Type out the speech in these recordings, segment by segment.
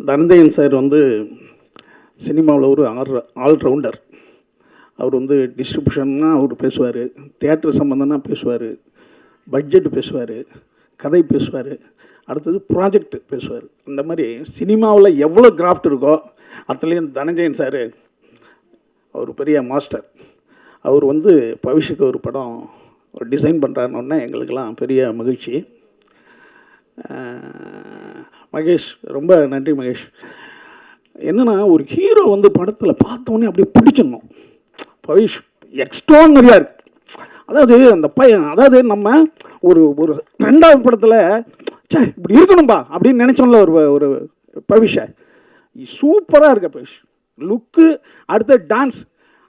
Dhananjayan sir வந்து சினிமாவில் ஒரு ஆல்ரவுண்டர். அவர் வந்து டிஸ்ட்ரிபியூஷன்னா அவர் பேசுவார், தியேட்டர் சம்மந்தம்னா பேசுவார், பட்ஜெட் பேசுவார், கதை பேசுவார், அடுத்தது ப்ராஜெக்ட் பேசுவார். இந்த மாதிரி சினிமாவில் எவ்வளோ கிராஃப்ட் இருக்கோ அதுலேயும் தனஞ்சயன் சார் அவர் பெரிய மாஸ்டர். அவர் வந்து பவிஷுக்கு ஒரு படம் ஒரு டிசைன் பண்ணுறாருன்னொன்னே எங்களுக்கெல்லாம் பெரிய மகிழ்ச்சி. மகேஷ், ரொம்ப நன்றி மகேஷ். என்னென்னா, ஒரு ஹீரோ வந்து படத்தில் பார்த்தோன்னே அப்படியே பிடிச்சிடணும். பவிஷ் எக்ஸ்ட்ரானரியாக இருக்கு. அதாவது அந்த பையன், அதாவது நம்ம ஒரு ஒரு ரெண்டாவது படத்தில் சே இப்படி இருக்கணும்பா அப்படின்னு நினச்சோம்ல ஒரு ஒரு பவிஷை, சூப்பராக இருக்க பவிஷ். லுக்கு, அடுத்த டான்ஸ்.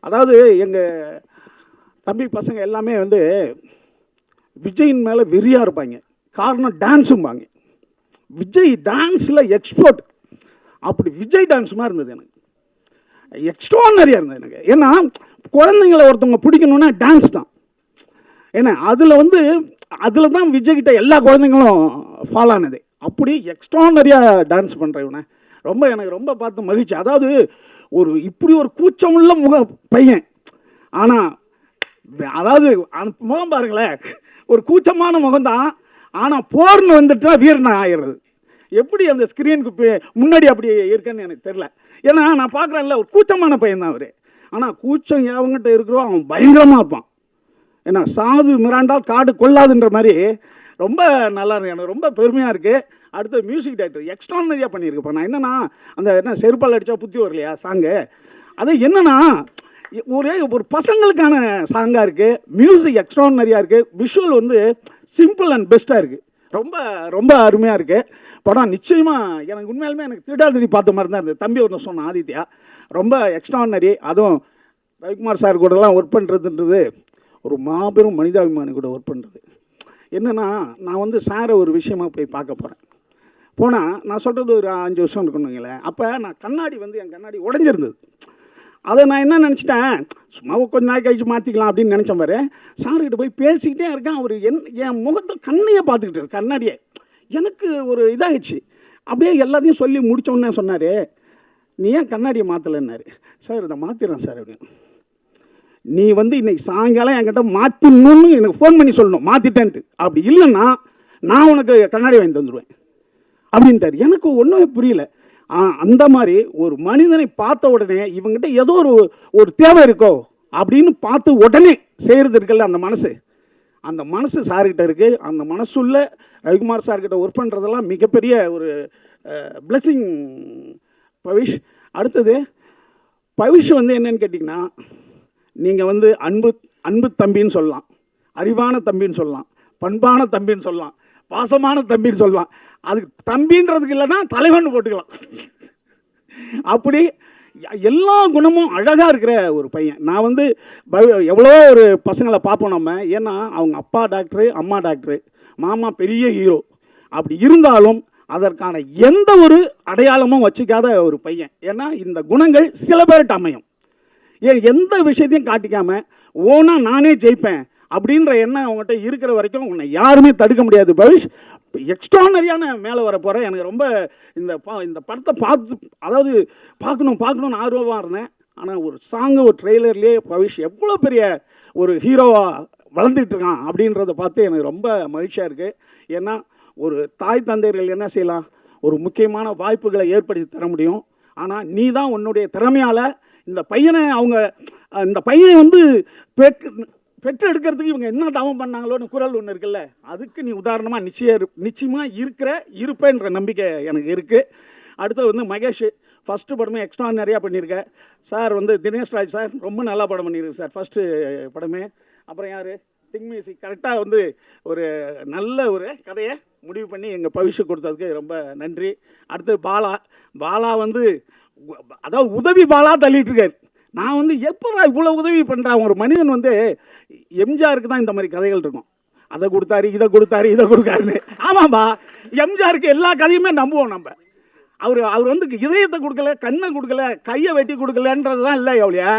அதாவது எங்கள் தம்பி பசங்க எல்லாமே வந்து விஜயின் மேலே வெறியாக இருப்பாங்க. காரணம் டான்ஸும்பாங்க. விஜய் டான்ஸில் எக்ஸ்பர்ட். அப்படி விஜய் டான்ஸ் மாதிரி இருந்தது எனக்கு, எக்ஸ்ட்ரானரியாக இருந்தது எனக்கு. ஏன்னா குழந்தைங்களை ஒருத்தவங்க பிடிக்கணுன்னா டான்ஸ் தான். ஏன்னா அதில் தான் விஜய்கிட்ட எல்லா குழந்தைங்களும் ஃபாலோ ஆனது. அப்படி எக்ஸ்ட்ரானரியாக டான்ஸ் பண்ணுற இவனை எனக்கு ரொம்ப பார்த்து மகிழ்ச்சி. அதாவது ஒரு இப்படி ஒரு கூச்சமுள்ள பையன், ஆனால் அதாவது முகம் பாருங்களேன், ஒரு கூச்சமான முகம்தான், ஆனால் போர்னு வந்துட்டா வீரனை ஆயிடுறது. எப்படி அந்த ஸ்க்ரீனுக்கு முன்னாடி அப்படி இருக்கேன்னு எனக்கு தெரியல. ஏன்னா நான் பார்க்குறேன்ல, ஒரு கூச்சமான பையன் தான் அவர். ஆனால் கூச்சம் எவங்கிட்ட இருக்கிறோ அவன் பயங்கரமாக இருப்பான். ஏன்னா சாது மிராண்டால் காடு கொள்ளாதுன்ற மாதிரி ரொம்ப நல்லா இருக்கு. எனக்கு ரொம்ப பெருமையாக இருக்குது. அடுத்த மியூசிக் டைரக்டர் எக்ஸ்ட்ரானரியாக பண்ணியிருக்கப்போ. நான் என்னென்னா, அந்த என்ன செருப்பால் அடித்தா புத்தி வரலையா சாங்கு, அது என்னென்னா ஒரு பசங்களுக்கான சாங்காக இருக்குது. மியூசிக் எக்ஸ்ட்ரானரியாக இருக்குது. விஷுவல் வந்து சிம்பிள் அண்ட் பெஸ்ட்டாக இருக்குது. ரொம்ப ரொம்ப அருமையாக இருக்குது படம். நிச்சயமாக எனக்கு உண்மையாலுமே எனக்கு திருடாதிரி பார்த்த மாதிரி தான் இருந்தது. தம்பி ஒன்று சொன்ன ஆதித்யா ரொம்ப எக்ஸ்ட்ரானரி. அதுவும் ரவிக்குமார் சார் கூடலாம் ஒர்க் பண்ணுறதுன்றது ஒரு மாபெரும் மனிதாபிமானி கூட ஒர்க் பண்ணுறது. என்னென்னா, நான் வந்து சாரை ஒரு விஷயமாக போய் பார்க்க போகிறேன். போனால் நான் சொல்கிறது ஒரு 5 வருஷம் இருக்கணுங்களேன். அப்போ நான் கண்ணாடி வந்து என் கண்ணாடி உடஞ்சிருந்தது. அதை நான் என்ன நினச்சிட்டேன், சும்மா கொஞ்சம் நாள் கழிச்சு மாற்றிக்கலாம் அப்படின்னு நினச்சேன். பாரு, சார்கிட்ட போய் பேசிக்கிட்டே இருக்கேன். அவர் என் முகத்தை கண்ணையே பார்த்துக்கிட்டு கண்ணாடியே. எனக்கு ஒரு இதாகிடுச்சு. அப்படியே எல்லாத்தையும் சொல்லி முடித்தோன்னே சொன்னார், நீ ஏன் கண்ணாடியை மாற்றலைன்னாரு. சார் இதை மாற்றிடுறேன் சார் அப்படின்னு. நீ வந்து இன்னைக்கு சாயங்காலம் என்கிட்ட மாற்றணும்னு எனக்கு ஃபோன் பண்ணி சொல்லணும், மாற்றிட்டேன்ட்டு. அப்படி இல்லைன்னா நான் உனக்கு கண்ணாடி வாங்கி தந்துடுவேன் அப்படின்ட்டார். எனக்கு ஒன்றுமே புரியல. அந்த மாதிரி ஒரு மனிதனை பார்த்த உடனே இவங்ககிட்ட ஏதோ ஒரு தேவை இருக்கோ அப்படின்னு பார்த்து உடனே செய்கிறது இருக்குல்ல, அந்த மனசு சார்கிட்ட இருக்குது. அந்த மனசுள்ள ரவிக்குமார் சார்கிட்ட ஒர்க் பண்ணுறதெல்லாம் மிகப்பெரிய ஒரு பிளெஸிங் பவிஷ். அடுத்தது பவிஷ் வந்து என்னன்னு கேட்டிங்கன்னா, நீங்கள் வந்து அன்பு தம்பின்னு சொல்லலாம், அறிவான தம்பின்னு சொல்லலாம், பண்பான தம்பின்னு சொல்லலாம், பாசமான தம்பின்னு சொல்லலாம். அதுக்கு தம்பின்றதுக்கு இல்லைன்னா தலைவன் போட்டுக்கலாம். அப்படி எல்லா குணமும் அழகாக இருக்கிற ஒரு பையன். நான் வந்து எவ்வளோ ஒரு பசங்களை பார்ப்போம் நம்ம. ஏன்னா அவங்க அப்பா டாக்டரு, அம்மா டாக்டரு, மாமா பெரிய ஹீரோ. அப்படி இருந்தாலும் அதற்கான எந்த ஒரு அடையாளமும் வச்சுக்காத ஒரு பையன். ஏன்னா இந்த குணங்கள் சில பேர்கிட்ட அமையும். ஏன் எந்த விஷயத்தையும் காட்டிக்காமல் ஓனா நானே ஜெயிப்பேன் அப்படின்ற எண்ணம் அவங்ககிட்ட இருக்கிற வரைக்கும் உன்னை யாருமே தடுக்க முடியாது பவிஷ். எக்ஸ்ட்ரானரியான மேலே வர போகிறேன். எனக்கு ரொம்ப இந்த படத்தை அதாவது பார்க்கணும்னு ஆர்வமாக இருந்தேன். ஆனால் ஒரு சாங்கு, ஒரு ட்ரெய்லர்லேயே பவிஷ் எவ்வளோ பெரிய ஒரு ஹீரோவாக வளர்ந்துட்டு இருக்கான் அப்படின்றத பார்த்து எனக்கு ரொம்ப மகிழ்ச்சியாக இருக்குது. ஏன்னா ஒரு தாய் தந்தையர்கள் என்ன செய்யலாம், ஒரு முக்கியமான வாய்ப்புகளை ஏற்படுத்தி தர முடியும். ஆனால் நீ தான் உன்னுடைய திறமையால் இந்த பையனை வந்து பெற்று எடுக்கிறதுக்கு இவங்க என்ன தவம் பண்ணாங்களோன்னு குரல் ஒன்று இருக்குல்ல, அதுக்கு நீ உதாரணமாக நிச்சயமாக இருப்பேன்ற நம்பிக்கை எனக்கு இருக்குது. அடுத்தது வந்து மகேஷ் ஃபஸ்ட்டு படமே எக்ஸ்ட்ரானரியாக பண்ணியிருக்க சார். வந்து தினேஷ் ராஜ் சார் ரொம்ப நல்லா படம் பண்ணியிருக்கு சார் ஃபஸ்ட்டு படமே. அப்புறம் யார், திங் மியூசிக் கரெக்டாக வந்து ஒரு நல்ல ஒரு கதையை முடிவு பண்ணி எங்கள் பவிஷு கொடுத்ததுக்கு ரொம்ப நன்றி. அடுத்து பாலா வந்து அதாவது உதவி பாலா தள்ளிட்டு இருக்காரு. நான் வந்து எப்போ இவ்வளோ உதவி பண்ணுறான் ஒரு மனிதன் வந்து எம்ஜிஆருக்கு தான் இந்த மாதிரி கதைகள் இருக்கும். அதை கொடுத்தாரு, இதை கொடுக்காருன்னு. ஆமாம்பா, எம்ஜிஆருக்கு எல்லா கதையுமே நம்புவோம் நம்ம. அவர் வந்து இதயத்தை கொடுக்கல, கண்ணை கொடுக்கல, கையை வெட்டி கொடுக்கலன்றது தான் இல்லை எவ்வளோ.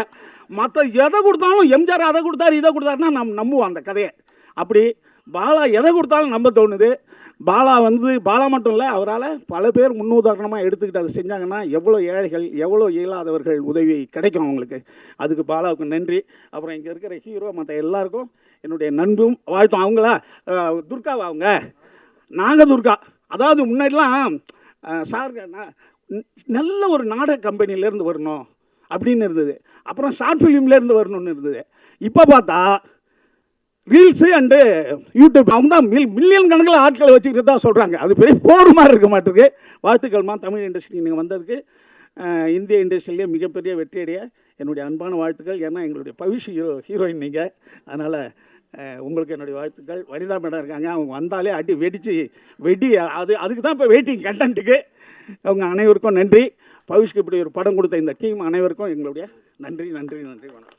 மற்ற எதை கொடுத்தாலும் எம்ஜிஆர் அதை கொடுத்தாரு, இதை கொடுத்தாருன்னா நம்ம நம்புவோம் அந்த கதையை. அப்படி பாலா எதை கொடுத்தாலும் நம்ப தோணுது. பாலா வந்து பாலா மட்டும் இல்லை, அவரால் பல பேர் முன்னுதாரணமாக எடுத்துக்கிட்டு அதை செஞ்சாங்கன்னா எவ்வளோ ஏழைகள் எவ்வளோ இயலாதவர்கள் உதவி கிடைக்கும் அவங்களுக்கு. அதுக்கு பாலாவுக்கு நன்றி. அப்புறம் இங்கே இருக்கிற ஹீரோ மற்ற எல்லாருக்கும் என்னுடைய நண்பும் வாழ்த்தும். அவங்களா துர்காவா அவங்க நாகதுர்கா. அதாவது முன்னாடிலாம் சார் நல்ல ஒரு நாடக கம்பெனிலேருந்து வரணும் அப்படின்னு இருந்தது, அப்புறம் ஷார்ட் ஃபிலிம்லேருந்து வரணும்னு இருந்தது. இப்போ பார்த்தா ரீல்ஸு அண்டு யூடியூப் அவங்க தான் மில்லியன் கணக்கில் ஆட்களை வச்சுக்கிட்டு தான் சொல்கிறாங்க. அது பெரிய போர் மாதிரி இருக்க மாட்டிருக்கு. வாழ்த்துக்கள்மா, தமிழ் இண்டஸ்ட்ரி நீங்கள் வந்ததுக்கு. இந்திய இண்டஸ்ட்ரியிலே மிகப்பெரிய வெற்றியடைய என்னுடைய அன்பான வாழ்த்துக்கள். ஏன்னா எங்களுடைய பவிஷ் ஹீரோயின் நீங்கள், அதனால் உங்களுக்கு என்னுடைய வாழ்த்துக்கள். வனிதா மேடம் இருக்காங்க, அவங்க வந்தாலே அடி வெடி அதுக்கு தான் இப்போ வெயிட்டிங் கண்டென்ட்டுக்கு. அவங்க அனைவருக்கும் நன்றி. பவிஷ்க்கு இப்படி ஒரு படம் கொடுத்த இந்த டீம் அனைவருக்கும் எங்களுடைய நன்றி நன்றி நன்றி. வணக்கம்.